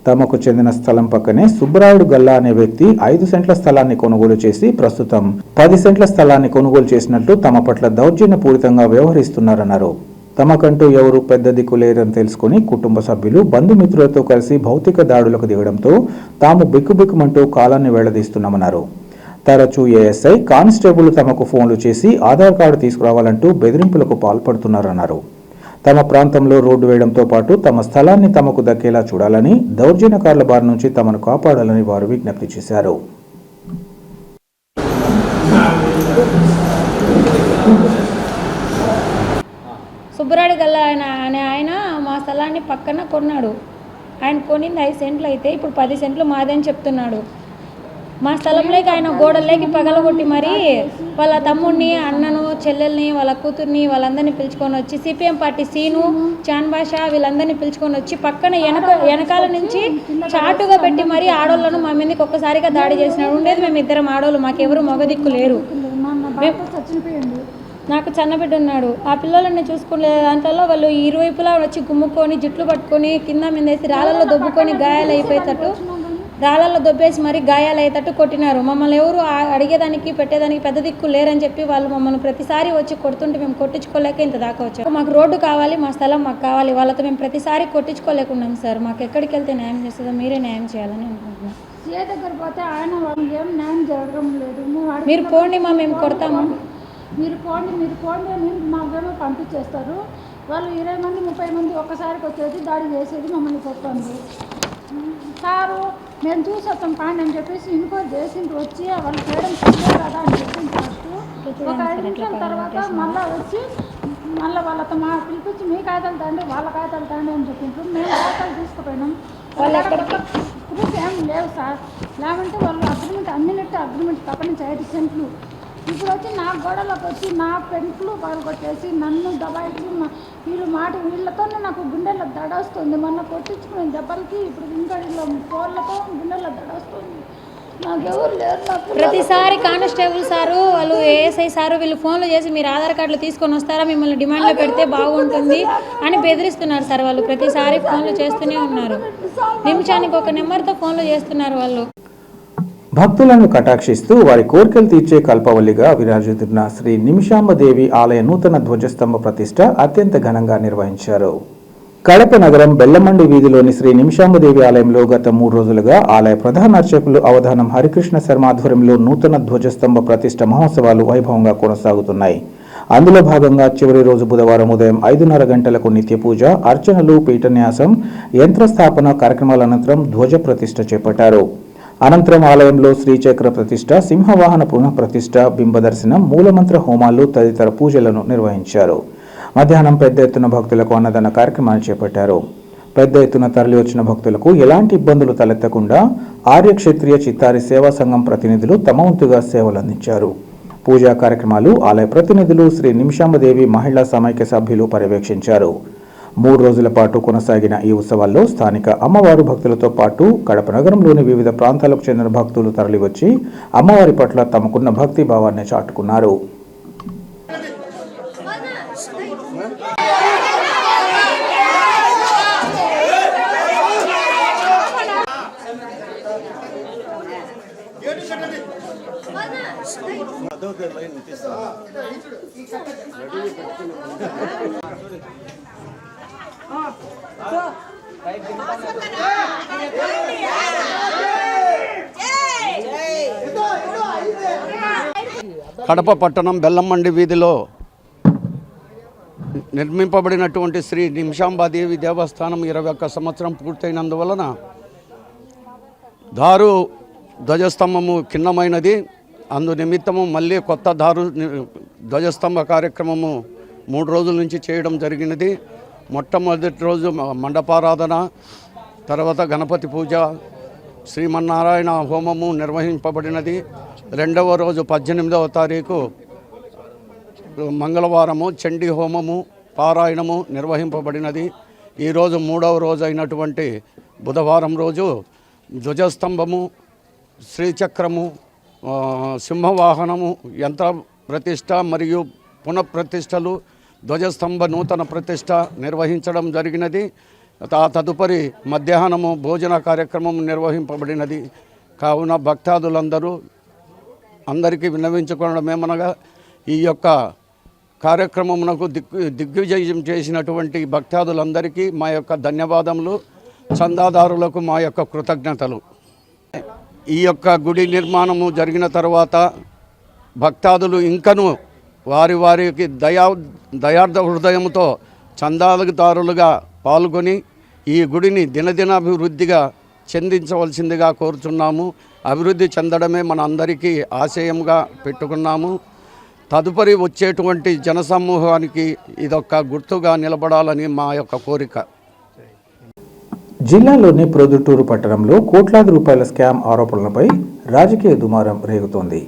[SPEAKER 1] తమకు చెందిన స్థలం పక్కనే సుబ్బరాయుడు గల్లా అనే వ్యక్తి 5 సెంట్ల స్థలాన్ని కొనుగోలు చేసి ప్రస్తుతం 10 సెంట్ల స్థలాన్ని కొనుగోలు చేసినట్లు తమ పట్ల దౌర్జన్యపూరితంగా వ్యవహరిస్తున్నారన్నారు. తమకంటూ ఎవరు పెద్ద దిక్కు లేరని తెలుసుకుని కుటుంబ సభ్యులు బంధుమిత్రులతో కలిసి భౌతిక దాడులకు దిగడంతో తాము బిక్కుబిక్కుమంటూ కాలాన్ని వెళ్లదీస్తున్నామన్నారు. తరచూ ఏఎస్ఐ కానిస్టేబుల్ తమకు ఫోన్లు చేసి ఆధార్ కార్డు తీసుకురావాలంటూ బెదిరింపులకు పాల్పడుతున్నారన్నారు. తమ ప్రాంతంలో రోడ్డు వేయడంతో పాటు తమ స్థలాన్ని తమకు దక్కేలా చూడాలని, దౌర్జన్యకారుల బారి నుంచి తమను కాపాడాలని వారు విజ్ఞప్తి చేశారు.
[SPEAKER 10] సుబ్బరాయుడు గల్లా ఆయన మా స్థలాన్ని పక్కన కొన్నాడు. ఆయన కొనింది 5 సెంట్లు అయితే ఇప్పుడు 10 సెంట్లు మాదని చెప్తున్నాడు. మా స్థలంలోకి ఆయన గోడల్లోకి పగలగొట్టి మరి వాళ్ళ తమ్ముడిని, అన్నను, చెల్లెల్ని, వాళ్ళ కూతుర్ని వాళ్ళందరినీ పిలుచుకొని వచ్చి సిపిఎం పార్టీ సీను, చాన్ భాషా వీళ్ళందరినీ పిలుచుకొని వచ్చి పక్కన వెనకాల నుంచి చాటుగా పెట్టి మరి ఆడోళ్ళను మా మీదకి ఒక్కసారిగా దాడి చేసినాడు. ఉండేది మేము 2 ఆడోళ్ళు, మాకెవరు మగదిక్కు లేరు. నాకు చిన్నబిడ్డ ఉన్నాడు. ఆ పిల్లలని చూసుకునే దాంట్లో వాళ్ళు ఇరువైపులా వచ్చి గుమ్ముకొని జుట్లు పట్టుకొని కింద మీదేసి రాళ్ళల్లో దొబ్బుకొని గాయాలు అయిపోయేటట్టు, రాళ్ళల్లో దొబ్బేసి మరి గాయాలు అయ్యేటట్టు కొట్టినారు. మమ్మల్ని ఎవరు అడిగేదానికి పెట్టేదానికి పెద్ద దిక్కు లేరని చెప్పి వాళ్ళు మమ్మల్ని ప్రతిసారి వచ్చి కొడుతుంటే మేము కొట్టించుకోలేక ఇంత దాకా వచ్చాము. మాకు రోడ్డు కావాలి, మా స్థలం మాకు కావాలి. వాళ్ళతో మేము ప్రతిసారి కొట్టించుకోలేకున్నాం సార్. మాకు ఎక్కడికి వెళ్తే న్యాయం చేస్తుందో మీరే న్యాయం చేయాలని అనుకుంటున్నాం.
[SPEAKER 11] సీఏ దగ్గర పోతే ఆయన ఏం న్యాయం జరగడం లేదు.
[SPEAKER 10] మీరు పోండి మా, మేము కొడతాము.
[SPEAKER 11] మీరు పోండి అని మాకేమో పంపించేస్తారు. వాళ్ళు 20 మంది 30 మంది ఒక్కసారికి వచ్చేది దాడి చేసేది, మమ్మల్ని కొట్టండి సారు. మేము చూసి వస్తాం కాండి అని చెప్పేసి ఇంకోటి చేసింటి వచ్చి వాళ్ళు చేయడం కదా అని చెప్పింది. ఫస్ట్ ఒక 5 నిమిషాల తర్వాత మళ్ళీ వచ్చి వాళ్ళతో మా పిలిపించి మీ కాగితాలు తండి, వాళ్ళ కాగితాలు తండి అని చెప్పింటారు. మేము కాగితాలు తీసుకుపోయినాం. వాళ్ళు ప్రూఫ్ ఏం లేవు సార్. లేకుంటే వాళ్ళు అగ్రిమెంట్ పక్క నుంచి 5 సెంట్లు ఇప్పుడు వచ్చి నా గోడలోకి వచ్చి నా పెంట్లు పగలగొట్టేసి నన్ను దబాయించి వీళ్ళతోనే నాకు గుండెల్లో దడ వస్తుంది. మొన్న కొట్టించుకునే దెబ్బలకి ఇప్పుడు ఇంకా కోళ్ళతో గుండెల్లో దడ వస్తుంది. నాకెవరు లేరు.
[SPEAKER 10] ప్రతిసారి కానిస్టేబుల్ సారు, వాళ్ళు ఏఎస్ఐ సారు వీళ్ళు ఫోన్లు చేసి మీరు ఆధార్ కార్డులు తీసుకొని వస్తారా, మిమ్మల్ని డిమాండ్లో పెడితే బాగుంటుంది అని బెదిరిస్తున్నారు సార్. వాళ్ళు ప్రతిసారి ఫోన్లు చేస్తూనే ఉన్నారు. నిమిషానికి 1 నెంబర్తో ఫోన్లు చేస్తున్నారు వాళ్ళు.
[SPEAKER 1] భక్తులను కటాక్షిస్తూ వారి కోరికలు తీర్చే కల్పవల్లిగా విరాజిల్లుతున్న శ్రీ నిమిషాంబదేవి ఆలయ నూతన ధ్వజస్తంభ ప్రతిష్ఠ అత్యంత ఘనంగా నిర్వహించారు. కడప నగరం బెల్లమండి వీధిలోని శ్రీ నిమిషాంబదేవి ఆలయంలో గత 3 రోజులుగా ఆలయ ప్రధాన అర్చకులు అవధానం హరికృష్ణ శర్మ ఆధ్వర్యంలో నూతన ధ్వజస్తంభ ప్రతిష్ఠ మహోత్సవాలు వైభవంగా కొనసాగుతున్నాయి. అందులో భాగంగా చివరి రోజు బుధవారం ఉదయం 5:30 గంటలకు నిత్య పూజ, అర్చనలు, పీఠన్యాసం, యంత్రస్థాపన కార్యక్రమాల అనంతరం ధ్వజ ప్రతిష్ఠ చేపట్టారు. అనంతరం ఆలయంలో శ్రీచక్ర ప్రతిష్ఠ, సింహవాహన పునః ప్రతిష్ఠ, బింబదర్శనం, మూలమంత్ర హోమాలు తదితర పూజలను నిర్వహించారు. మధ్యాహ్నం పెద్ద ఎత్తున భక్తులకు అన్నదాన కార్యక్రమాన్ని చేపట్టారు. పెద్ద ఎత్తున తరలి వచ్చిన భక్తులకు ఎలాంటి ఇబ్బందులు తలెత్తకుండా ఆర్యక్షత్రియ చిత్తారి సేవా సంఘం ప్రతినిధులు తమ వంతుగా సేవలు అందించారు. పూజా కార్యక్రమాలు ఆలయ ప్రతినిధులు శ్రీ నిమిషాంబదేవి మహిళా సమైక్య సభ్యులు పర్యవేక్షించారు. 3 రోజుల పాటు కొనసాగిన ఈ ఉత్సవాల్లో స్థానిక అమ్మవారు భక్తులతో పాటు కడప నగరంలోని వివిధ ప్రాంతాలకు చెందిన భక్తులు తరలివచ్చి అమ్మవారి పట్ల తమకున్న భక్తి భావాన్ని చాటుకున్నారు.
[SPEAKER 7] కడప పట్టణం బెల్లంమండి వీధిలో నిర్మింపబడినటువంటి శ్రీ నిమిషాంబాదేవి దేవస్థానం 21 సంవత్సరం పూర్తయినందువలన దారు ధ్వజస్తంభము ఖిన్నమైనది. అందు నిమిత్తము మళ్ళీ కొత్త ధ్వజస్తంభ కార్యక్రమము 3 రోజుల నుంచి చేయడం జరిగినది. మొట్టమొదటి రోజు మండపారాధన, తర్వాత గణపతి పూజ, శ్రీమన్నారాయణ హోమము నిర్వహింపబడినది. 2వ రోజు 18వ తారీఖు మంగళవారము చండీ హోమము పారాయణము నిర్వహింపబడినది. ఈరోజు 3వ రోజు అయినటువంటి బుధవారం రోజు ధ్వజస్తంభము, శ్రీచక్రము, సింహవాహనము, యంత్ర ప్రతిష్ట మరియు పునఃప్రతిష్టలు, ధ్వజస్తంభ నూతన ప్రతిష్ట నిర్వహించడం జరిగినది. తదుపరి మధ్యాహ్నము భోజన కార్యక్రమం నిర్వహింపబడినది. కావున భక్తాదులందరూ అందరికీ విన్నవించుకోవడమేమనగా ఈ యొక్క కార్యక్రమమునకు దిగ్విజయం చేసినటువంటి భక్తాదులందరికీ మా యొక్క ధన్యవాదములు, చందాదారులకు మా యొక్క కృతజ్ఞతలు. ఈ యొక్క గుడి నిర్మాణము జరిగిన తర్వాత భక్తాదులు ఇంకను వారికి దయార్థ హృదయంతో చందాదారులుగా పాల్గొని ఈ గుడిని దినదినాభివృద్ధిగా చెందించవలసిందిగా కోరుచున్నాము. అభివృద్ధి చెందడమే మన అందరికీ ఆశయంగా పెట్టుకున్నాము. తదుపరి వచ్చేటువంటి జనసమూహానికి ఇదొక గుర్తుగా నిలబడాలని మా యొక్క కోరిక.
[SPEAKER 1] జిల్లాలోని ప్రొద్దుటూరు పట్టణంలో కోట్లాది రూపాయల స్కామ్ ఆరోపణలపై రాజకీయ దుమారం రేగుతోంది.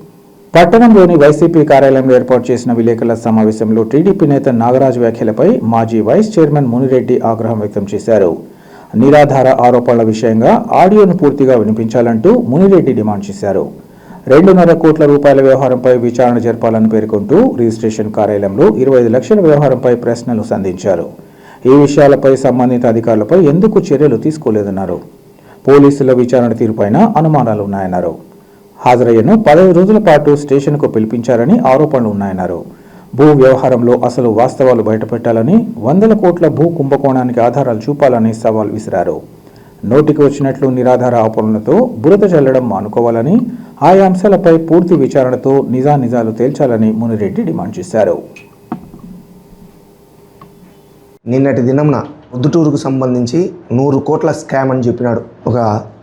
[SPEAKER 1] పట్టణంలోని వైసీపీ కార్యాలయంలో ఏర్పాటు చేసిన విలేకరుల సమావేశంలో టీడీపీ నేత నాగరాజు వ్యాఖ్యలపై మాజీ వైస్ చైర్మన్ మునిరెడ్డి ఆగ్రహం వ్యక్తం చేశారు. నిరాధార ఆరోపణల విషయంగా ఆడియోను పూర్తిగా వినిపించాలంటూ మునిరెడ్డి డిమాండ్ చేశారు. 2.5 కోట్ల రూపాయల వ్యవహారంపై విచారణ జరపాలని పేర్కొంటూ రిజిస్ట్రేషన్ కార్యాలయంలో 25 లక్షల వ్యవహారంపై ప్రశ్నలు సంధించారు. ఈ విషయాలపై సంబంధిత అధికారులపై ఎందుకు చర్యలు తీసుకోలేదన్నారు. పోలీసుల విచారణ తీరుపైన అనుమానాలు ఉన్నాయన్నారు. హాజరయ్యను 15 రోజుల పాటు స్టేషన్కు పిలిపించారని ఆరోపణలు ఉన్నాయన్నారు. భూ వ్యవహారంలో అసలు వాస్తవాలు బయటపెట్టాలని, 100 కోట్ల భూ కుంభకోణానికి ఆధారాలు చూపాలని సవాల్ విసిరారు. నోటికి వచ్చినట్లు నిరాధార ఆరోపణలతో బురద చల్లడం మానుకోవాలని, ఆయా అంశాలపై పూర్తి విచారణతో నిజానిజాలు తేల్చాలని మునిరెడ్డి డిమాండ్ చేశారు.
[SPEAKER 12] నిన్నటి దినంన ప్రొద్దుటూరుకు సంబంధించి 100 కోట్ల స్కామ్ అని చెప్పినాడు ఒక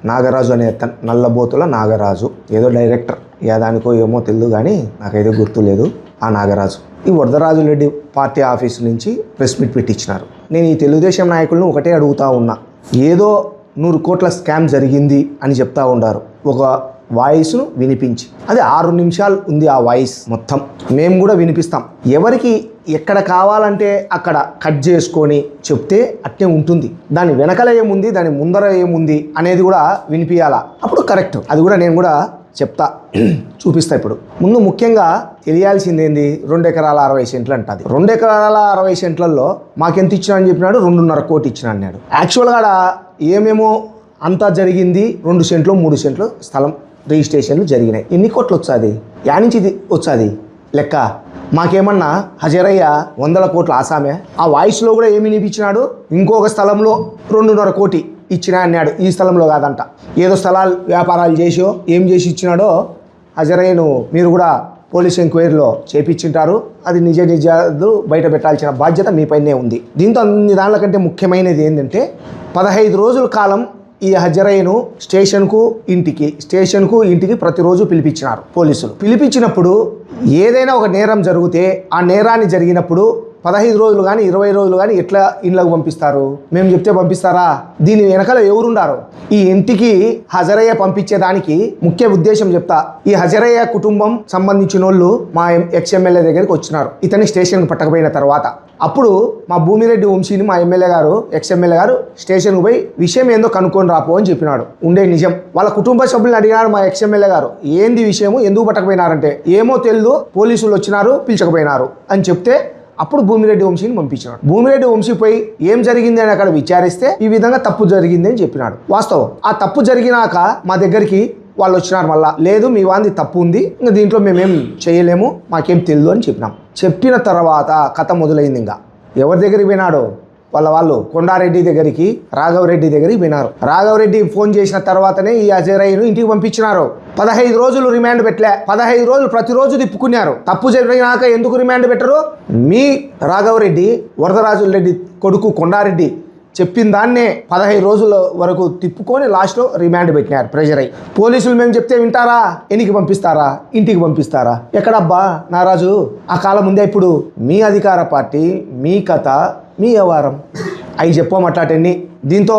[SPEAKER 12] నాగరాజు అనే నల్లబోతుల నాగరాజు, ఏదో డైరెక్టర్ ఏదానికో ఏమో తెలియదు కానీ నాకైతే గుర్తులేదు. ఆ నాగరాజు ఈ వరదరాజు రెడ్డి పార్టీ ఆఫీసు నుంచి ప్రెస్ మీట్ పెట్టించినారు. నేను ఈ తెలుగుదేశం నాయకులను ఒకటే అడుగుతా ఉన్నా, ఏదో 100 కోట్ల స్కామ్ జరిగింది అని చెప్తా ఉండారు. ఒక వాయిస్ను వినిపించి, అది 6 నిమిషాలు ఉంది ఆ వాయిస్ మొత్తం, మేము కూడా వినిపిస్తాం. ఎవరికి ఎక్కడ కావాలంటే అక్కడ కట్ చేసుకొని చెప్తే అట్టే ఉంటుంది. దాని వెనకల ఏముంది, దాని ముందర ఏముంది అనేది కూడా వినిపించాలా, అప్పుడు కరెక్ట్. అది కూడా నేను కూడా చెప్తా, చూపిస్తా. ఇప్పుడు ముందు ముఖ్యంగా తెలియాల్సింది ఏంది, 2 ఎకరాల 60 సెంట్లు అంటది. 2 ఎకరాల 60 సెంట్లలో మాకెంత ఇచ్చినా అని చెప్పినాడు, 2.5 కోటి ఇచ్చినా అన్నాడు. యాక్చువల్గా ఏమేమో అంతా జరిగింది, 2 సెంట్లు 3 సెంట్లు స్థలం రిజిస్ట్రేషన్లు జరిగినాయి. ఎన్ని కోట్లు వచ్చాది, యానించి వచ్చాది లెక్క. మాకేమన్నా హజరయ్య 100 కోట్ల ఆసామే. ఆ వాయిస్లో కూడా ఏమి వినిపించినాడు, ఇంకొక స్థలంలో 2.5 కోటి ఇచ్చినా అన్నాడు. ఈ స్థలంలో కాదంట, ఏదో స్థలాలు వ్యాపారాలు చేసో ఏం చేసి ఇచ్చినాడో హజరయ్యను మీరు కూడా పోలీస్ ఎంక్వైరీలో చేపించుంటారు. అది నిజాలు బయట పెట్టాల్సిన బాధ్యత మీపైనే ఉంది. దీంతో అన్ని దానికంటే ముఖ్యమైనది ఏంటంటే 15 రోజుల కాలం ఈ హజరయ్యను స్టేషన్కు ఇంటికి ప్రతిరోజు పిలిపించినారు పోలీసులు. పిలిపించినప్పుడు ఏదైనా ఒక నేరం జరిగితే ఆ నేరాన్ని జరిగినప్పుడు 15 రోజులు కానీ 20 రోజులు కానీ ఎట్లా ఇండ్లకు పంపిస్తారు? మేము చెప్తే పంపిస్తారా? దీని వెనకాల ఎవరున్నారు? ఈ ఇంటికి హజరయ్య పంపించేదానికి ముఖ్య ఉద్దేశం చెప్తా. ఈ హజరయ్య కుటుంబం సంబంధించిన వాళ్ళు మా ఎక్స్ఎమ్మెల్యే దగ్గరికి వచ్చినారు ఇతని స్టేషన్కి పట్టకపోయిన తర్వాత. అప్పుడు మా భూమిరెడ్డి వంశీని మా ఎమ్మెల్యే గారు ఎక్స్ఎమ్మెల్యే గారు స్టేషన్కి పోయి విషయం ఏందో కనుక్కొని రాపో అని చెప్పినాడు. ఉండే నిజం వాళ్ళ కుటుంబ సభ్యులను అడిగినాడు మా ఎక్స్ఎమ్మెల్యే గారు, ఏంది విషయము, ఎందుకు పట్టకపోయినారంటే ఏమో తెలియదు, పోలీసులు వచ్చినారు పిలిచకపోయినారు అని చెప్తే అప్పుడు భూమిరెడ్డి వంశీని పంపించినాడు. భూమిరెడ్డి వంశీ పోయి ఏం జరిగింది అని అక్కడ విచారిస్తే ఈ విధంగా తప్పు జరిగింది అని చెప్పినాడు. వాస్తవం. ఆ తప్పు జరిగినాక మా దగ్గరికి వాళ్ళు వచ్చినారు. మళ్ళా లేదు మీ వాంది తప్పు ఉంది, ఇంకా దీంట్లో మేమేం చేయలేము, మాకేం తెలియదు అని చెప్పినాం. చెప్పిన తర్వాత కథ మొదలైంది. ఇంకా ఎవరి దగ్గరికి పోయినాడు? వాళ్ళు కొండారెడ్డి దగ్గరికి, రాఘవరెడ్డి దగ్గరికి పోయినారు. రాఘవరెడ్డి ఫోన్ చేసిన తర్వాతనే ఈ అజయరాయ్ను ఇంటికి పంపించినారు. 15 రోజులు రిమాండ్ పెట్టలే. 15 రోజులు ప్రతిరోజు తిప్పుకున్నారు. తప్పు జరిగినాక ఎందుకు రిమాండ్ పెట్టరు? మీ రాఘవరెడ్డి వరదరాజుల రెడ్డి కొడుకు కొండారెడ్డి చెప్పిన దాన్నే 15 రోజుల వరకు తిప్పుకొని లాస్ట్లో రిమాండ్ పెట్టినారు ప్రెజర్ అయ్యి. పోలీసులు మేము చెప్తే వింటారా? ఎన్నికి పంపిస్తారా? ఇంటికి పంపిస్తారా? ఎక్కడబ్బా నారాజు? ఆ కాలం ఉందే. ఇప్పుడు మీ అధికార పార్టీ, మీ కథ, మీ వ్యవహారం అవి చెప్పమట్లాటన్ని. దీంతో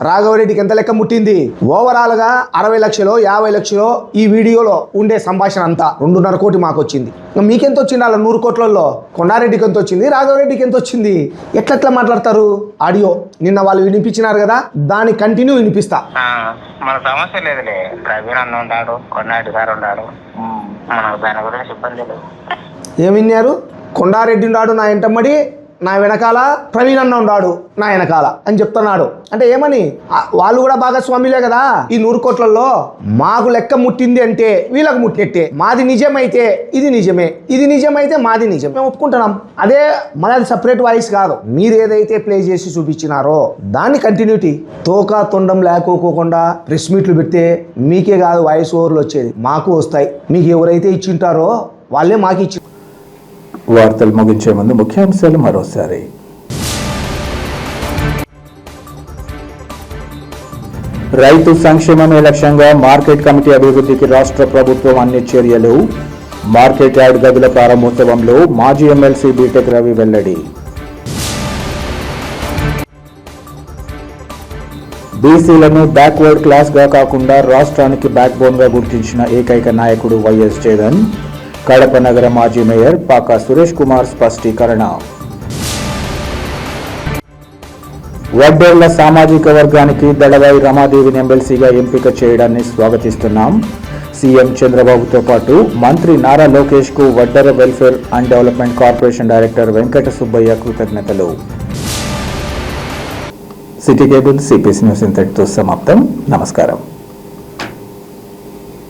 [SPEAKER 12] రాఘవరెడ్డికి ఎంత లెక్క ముట్టింది? ఓవరాల్గా 60 లక్షలు 50 లక్షలు ఈ వీడియోలో ఉండే సంభాషణ అంతా 2.5 కోటి మాకు వచ్చింది. మీకెంత వచ్చింది? అలా 100 కోట్లలో కొండారెడ్డికి ఎంత వచ్చింది? రాఘవరెడ్డికి ఎంత వచ్చింది? ఎట్లా మాట్లాడతారు? ఆడియో నిన్న వాళ్ళు వినిపించినారు కదా, దాని కంటిన్యూ వినిపిస్తా.
[SPEAKER 13] మన సమస్య లేదులే. ప్రవీణ్ అన్న ఉన్నాడు, కొండారెడ్డి గారు ఉన్నాడు, మనకు దాని గురించి ఇబ్బంది లేదు.
[SPEAKER 12] ఏం విన్నారు? కొండారెడ్డి ఉన్నాడు నా ఎంటమ్మడి, నా వెనకాల ప్రవీణ్ అన్న ఉన్నాడు నా వెనకాల అని చెప్తున్నాడు. అంటే ఏమని? వాళ్ళు కూడా భాగస్వామిలే కదా ఈ 100 కోట్లలో. మాకు లెక్క ముట్టింది అంటే వీళ్ళకు ముట్టినట్టే. మాది నిజమైతే ఇది నిజమే, ఇది నిజమైతే మాది నిజం, మేము ఒప్పుకుంటున్నాం. అదే మనది సపరేట్ వాయిస్ కాదు. మీరు ఏదైతే ప్లే చేసి చూపించినారో దాన్ని కంటిన్యూటీ. తోక తొండం లేకోకుండా ప్రెస్ మీట్లు పెడితే మీకే కాదు వాయిస్ ఓవర్లు వచ్చేది, మాకు వస్తాయి. మీకు ఎవరైతే ఇచ్చింటారో వాళ్ళే మాకు ఇచ్చి.
[SPEAKER 1] వార్తలు ముగించే ముందు ముఖ్యాంశాలు మరోసారి. రైతు సంక్షేమమే లక్ష్యంగా మార్కెట్ కమిటీ అభివృద్ధికి రాష్ట్ర ప్రభుత్వం అన్ని చర్యలు. మార్కెట్ యార్డ్ గదుల ప్రారంభోత్సవంలో మాజీ ఎమ్మెల్సీ బీటెక్ రవి వెల్లడి. బీసీలను బ్యాక్వర్డ్ క్లాస్గా కాకుండా రాష్ట్రానికి బ్యాక్బోన్గా గుర్తించిన ఏకైక నాయకుడు వైఎస్ జగన్. కడప నగర మాజీ మేయర్ పాకా సురేష్ కుమార్ స్పష్టీకరణ. వడ్డేర్ల సామాజిక వర్గానికి దళవాయి రమాదేవిని ఎమ్మెల్సీగా ఎంపిక చేయడాన్ని స్వాగతిస్తున్నాం. సీఎం చంద్రబాబుతో పాటు మంత్రి నారా లోకేష్ కు Vaddera welfare and development corporation director Venkata Subbaiah కృతజ్ఞతలు. సిటీ కేబుల్ సిపిఎస్ న్యూస్ ఇంతటితో సమాప్తం. నమస్కారం.